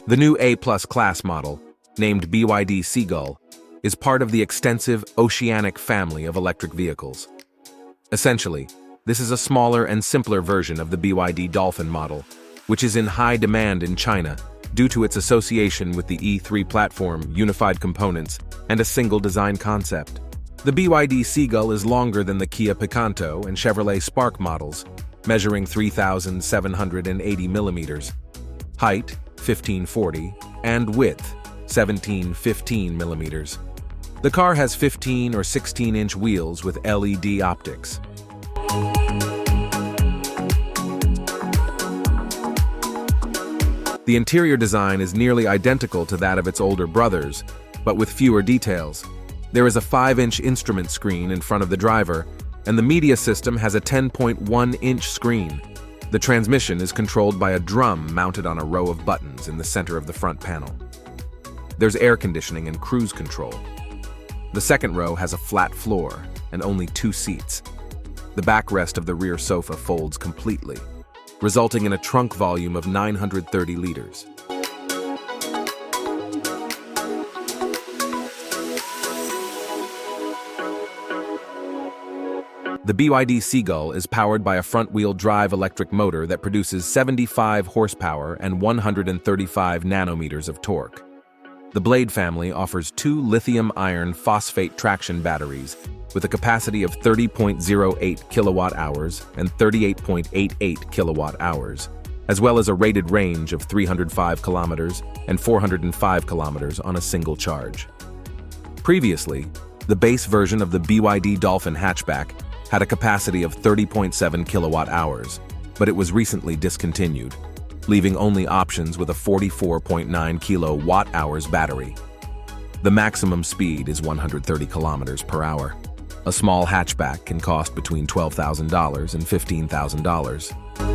The new A-plus class model, named BYD Seagull, is part of the extensive Oceanic family of electric vehicles. Essentially, this is a smaller and simpler version of the BYD Dolphin model, which is in high demand in China due to its association with the E3 platform, unified components, and a single design concept. The BYD Seagull is longer than the Kia Picanto and Chevrolet Spark models, measuring 3,780 millimeters, height 1540, and width 1715 millimeters. The car has 15 or 16-inch wheels with LED optics. The interior design is nearly identical to that of its older brothers, but with fewer details. There is a 5-inch instrument screen in front of the driver, and the media system has a 10.1-inch screen. The transmission is controlled by a drum mounted on a row of buttons in the center of the front panel. There's air conditioning and cruise control. The second row has a flat floor and only 2 seats. The backrest of the rear sofa folds completely, resulting in a trunk volume of 930 liters. The BYD Seagull is powered by a front-wheel drive electric motor that produces 75 horsepower and 135 nanometers of torque. The Blade family offers 2 lithium iron phosphate traction batteries with a capacity of 30.08 kilowatt-hours and 38.88 kilowatt-hours, as well as a rated range of 305 kilometers and 405 kilometers on a single charge. Previously, the base version of the BYD Dolphin hatchback had a capacity of 30.7 kilowatt-hours, but it was recently discontinued, leaving only options with a 44.9 kilowatt-hours battery. The maximum speed is 130 kilometers per hour. A small hatchback can cost between $12,000 and $15,000.